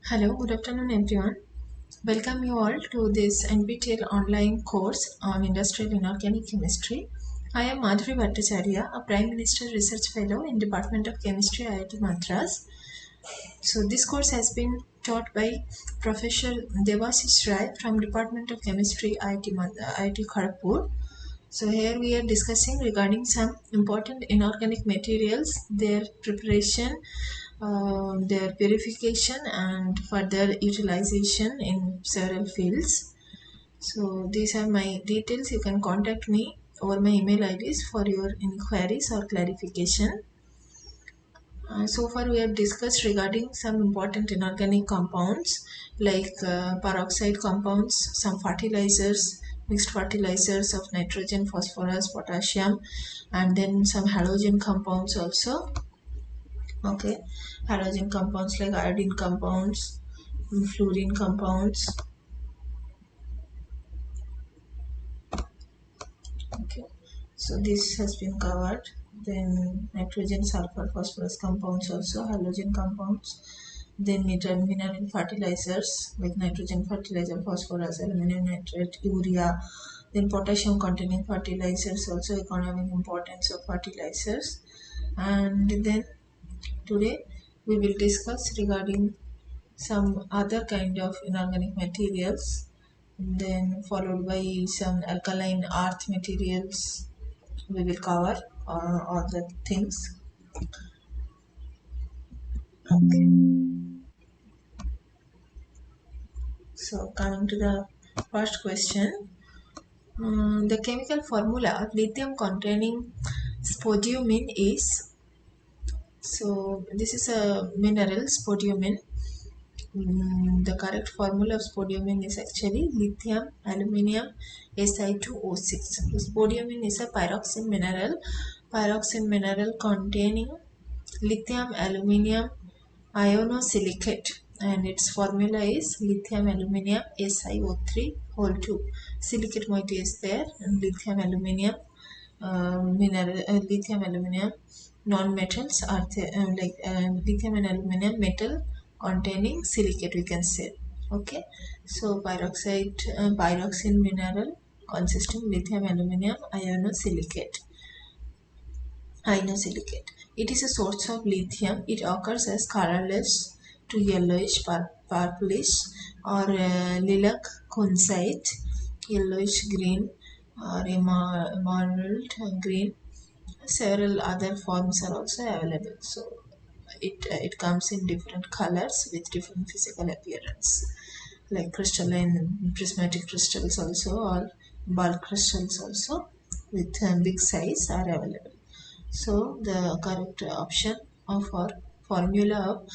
Hello, good afternoon everyone. Welcome you all to this NPTEL online course on Industrial Inorganic Chemistry. I am Madhuri Bhattacharya, a Prime Minister Research Fellow in Department of Chemistry, IIT Madras. So this course has been taught by Professor Devashish Rai from Department of Chemistry, IIT Kharagpur. So here we are discussing regarding some important inorganic materials, their preparation, their purification and further utilization in several fields. So these are my details. You can contact me over my email IDs for your inquiries or clarification. So far we have discussed regarding some important inorganic compounds like peroxide compounds, some fertilizers, mixed fertilizers of nitrogen, phosphorus, potassium, and then some halogen compounds also. Okay, halogen compounds like iodine compounds, fluorine compounds. Okay, so this has been covered. Then nitrogen, sulfur, phosphorus compounds also, halogen compounds. Then mineral fertilizers like nitrogen fertilizer, phosphorus, aluminum nitrate, urea. Then potassium containing fertilizers, also economic importance of fertilizers. And then today we will discuss regarding some other kind of inorganic materials, then followed by some alkaline earth materials. We will cover all the things. Okay, so coming to the first question, the chemical formula of lithium containing spodumene is, so this is a mineral spodumene. The correct formula of spodumene is actually lithium aluminium Si2O6. Spodumene is a pyroxene mineral containing lithium aluminium ionosilicate, and its formula is lithium aluminium SiO3 whole 2. Silicate moiety is there, and lithium aluminium lithium aluminium non-metals are there, like lithium and aluminium metal containing silicate, we can say. Okay, so pyroxene mineral consisting lithium aluminium ionosilicate. It is a source of lithium. It occurs as colorless to yellowish, purplish, or lilac concite, yellowish green, or emerald green. Several other forms are also available. So it comes in different colors with different physical appearance, like crystalline prismatic crystals also, or bulk crystals also with big size are available. So the correct option of our formula of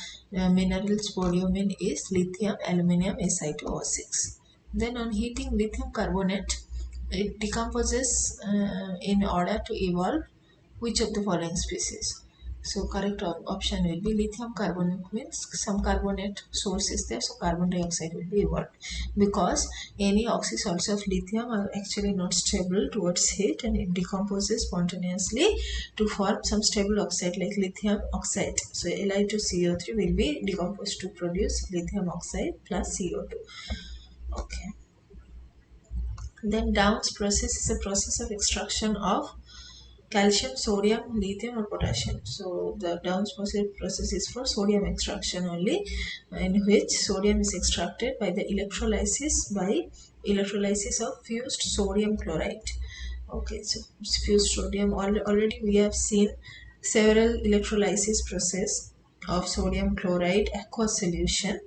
mineral spodumene is lithium aluminium Si2O6. Then on heating lithium carbonate, it decomposes in order to evolve which of the following species? So correct option will be lithium carbonate, means some carbonate source is there, so carbon dioxide will be evolved, because any oxysalts of lithium are actually not stable towards heat, and it decomposes spontaneously to form some stable oxide like lithium oxide. So Li2CO3 will be decomposed to produce lithium oxide plus CO2. Okay. Then Downs process is a process of extraction of calcium, sodium, lithium, or potassium. So the Downs process is for sodium extraction only, in which sodium is extracted by the electrolysis of fused sodium chloride. Okay, so fused sodium, already we have seen several electrolysis process of sodium chloride aqueous solution,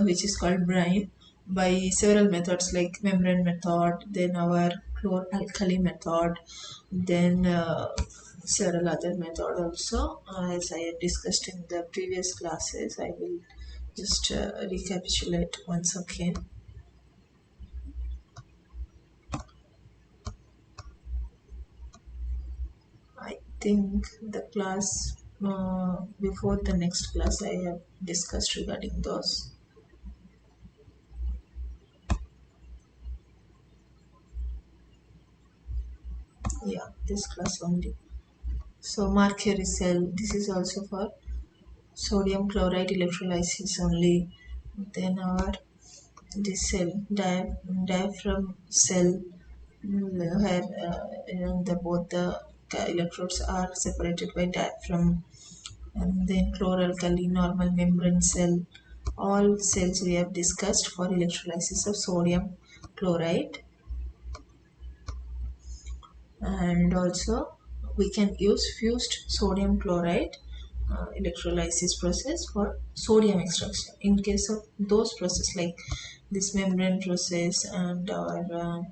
which is called brine, by several methods like membrane method, then our chlor-alkali method, then several other method also. As I have discussed in the previous classes, I will just recapitulate once again. I think the class before the next class I have discussed regarding those. Yeah, this class only. So mercury cell, this is also for sodium chloride electrolysis only. Then our this cell diaphragm cell, where the both the electrodes are separated by diaphragm. And then chloralkali normal membrane cell. All cells we have discussed for electrolysis of sodium chloride. And also we can use fused sodium chloride electrolysis process for sodium extraction. In case of those process like this membrane process and or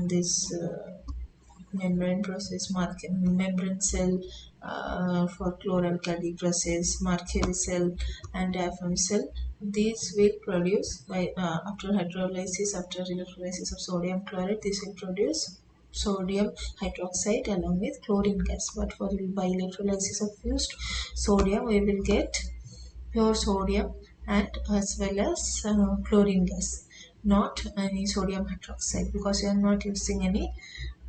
this membrane process, membrane cell for chloralkali process, Markeri cell and diaphragm cell. These will produce by after hydrolysis, after electrolysis of sodium chloride, this will produce sodium hydroxide along with chlorine gas. But for by electrolysis of fused sodium, we will get pure sodium and as well as chlorine gas, not any sodium hydroxide, because we are not using any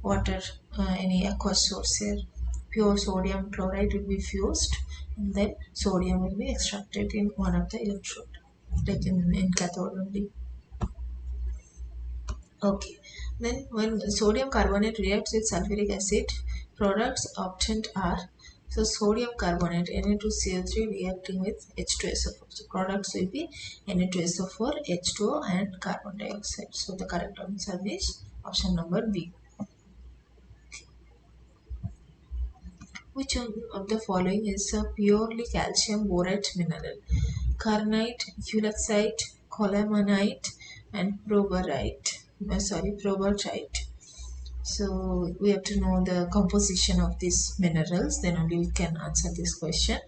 water, any aqueous source here. Pure sodium chloride will be fused and then sodium will be extracted in one of the electrode, like in cathode only. Okay, then when sodium carbonate reacts with sulfuric acid, products obtained are, so sodium carbonate Na2CO3 reacting with H2SO4. So products will be Na2SO4, H2O and carbon dioxide. So the correct answer is option number B. Which one of the following is a purely calcium borate mineral? Kernite, ulexite, colamanite and proberite. So we have to know the composition of these minerals, then only we can answer this question.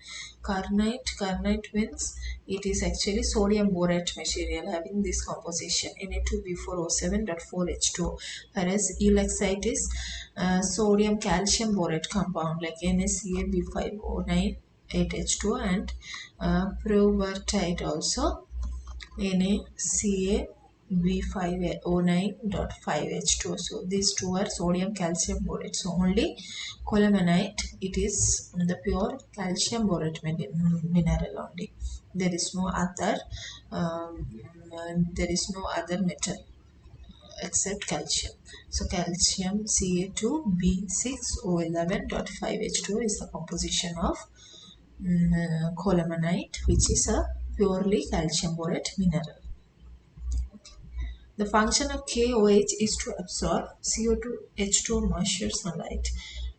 Kernite means it is actually sodium borate material having this composition Na2B4O7.4H2O, whereas ulexite is sodium calcium borate compound like NaCaB5O9 8H2O, and probertite also NaCaB5O9.5H2O. So these two are sodium calcium borate. So only colamanite, it is the pure calcium borate mineral only. There is no other metal except calcium. So calcium Ca2B6O11.5H2O is the composition of colamanite, which is a purely calcium borate mineral. The function of KOH is to absorb CO2, H2O moisture, sunlight.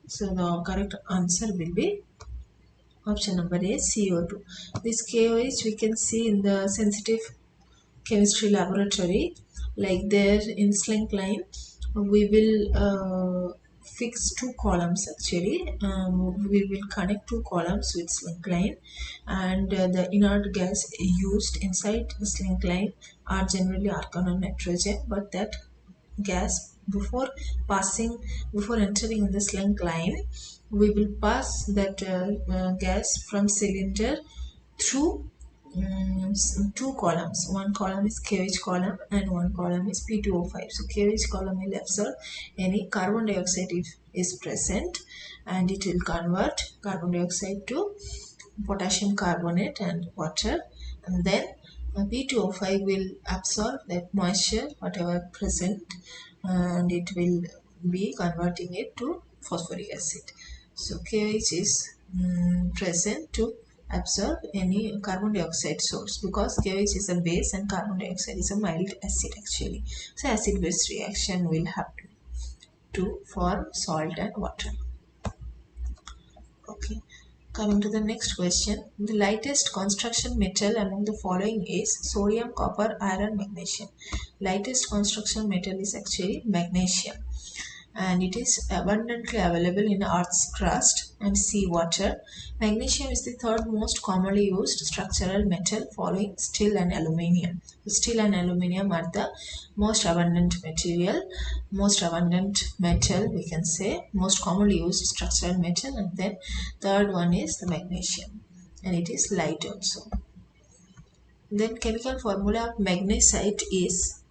So the correct answer will be option number A, CO2. This KOH we can see in the sensitive chemistry laboratory, like there in slink line we will fix two columns actually. We will connect two columns with slink line, and the inert gas used inside the slink line are generally argon or nitrogen, but that gas before entering in the slink line, we will pass that gas from cylinder through two columns. One column is KOH column and one column is P2O5. So KOH column will absorb any carbon dioxide if is present, and it will convert carbon dioxide to potassium carbonate and water, and then P2O5 will absorb that moisture whatever present, and it will be converting it to phosphoric acid. So KOH is present to absorb any carbon dioxide source, because KOH is a base and carbon dioxide is a mild acid actually. So acid base reaction will happen to form salt and water. Okay. Coming to the next question, the lightest construction metal among the following is sodium, copper, iron, magnesium. Lightest construction metal is actually magnesium, and it is abundantly available in Earth's crust and seawater. Magnesium is the third most commonly used structural metal following steel and aluminium. Steel and aluminium are the most abundant metal we can say, most commonly used structural metal, and then third one is the magnesium, and it is light also. Then chemical formula of magnesite is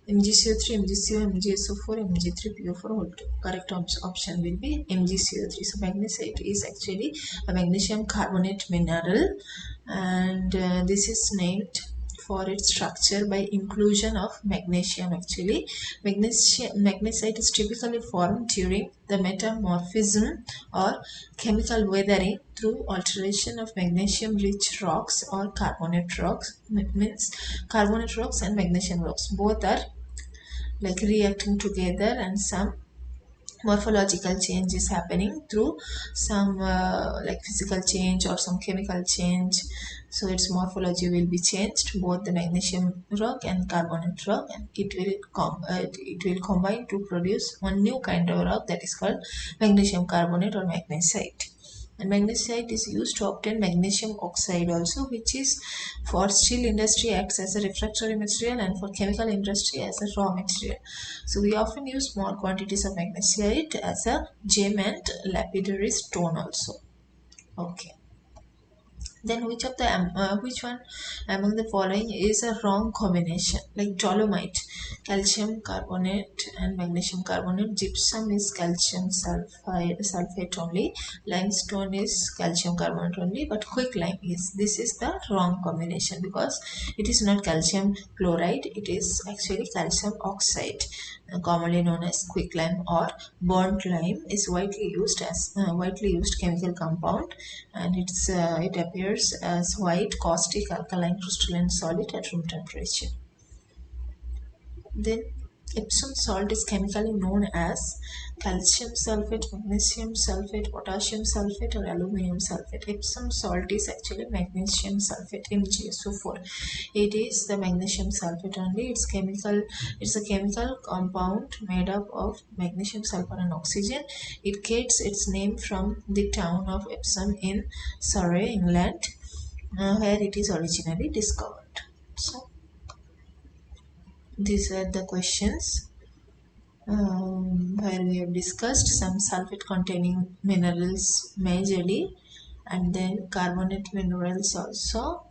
MgCO3, MgCO, MgSO4, Mg3PO4 whole 2. Correct option will be MgCO3. So magnesite is actually a magnesium carbonate mineral, and this is named for its structure by inclusion of magnesium. Actually, magnesite is typically formed during the metamorphism or chemical weathering through alteration of magnesium rich rocks or carbonate rocks. Means carbonate rocks and magnesium rocks both are like reacting together, and some morphological change is happening through some like physical change or some chemical change. So its morphology will be changed, both the magnesium rock and carbonate rock, and it will combine to produce one new kind of rock that is called magnesium carbonate or magnesite. And magnesite is used to obtain magnesium oxide also, which is for steel industry acts as a refractory material, and for chemical industry as a raw material. So we often use small quantities of magnesite as a gem and lapidary stone also. Okay. Then which one among the following is a wrong combination? Like dolomite, calcium carbonate and magnesium carbonate. Gypsum is calcium sulfate only. Limestone is calcium carbonate only. But quicklime is the wrong combination, because it is not calcium chloride. It is actually calcium oxide, commonly known as quicklime or burnt lime. Is widely used chemical compound, and it appears as white caustic alkaline crystalline solid at room temperature. Then Epsom salt is chemically known as calcium sulfate, magnesium sulfate, potassium sulfate, or aluminum sulfate. Epsom salt is actually magnesium sulfate, MgSO4. It is the magnesium sulfate only. It's a chemical compound made up of magnesium, sulfur, and oxygen. It gets its name from the town of Epsom in Surrey, England, where it is originally discovered. So these are the questions where we have discussed some sulfate containing minerals majorly, and then carbonate minerals also,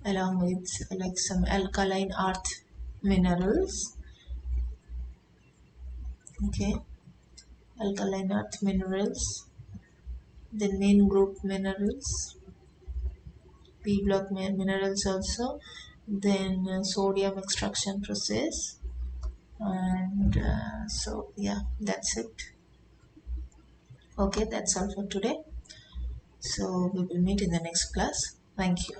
along with like some alkaline earth minerals. Okay, alkaline earth minerals, the main group minerals, P block minerals also, then sodium extraction process, and so yeah, that's it. Okay, that's all for today. So we will meet in the next class. Thank you.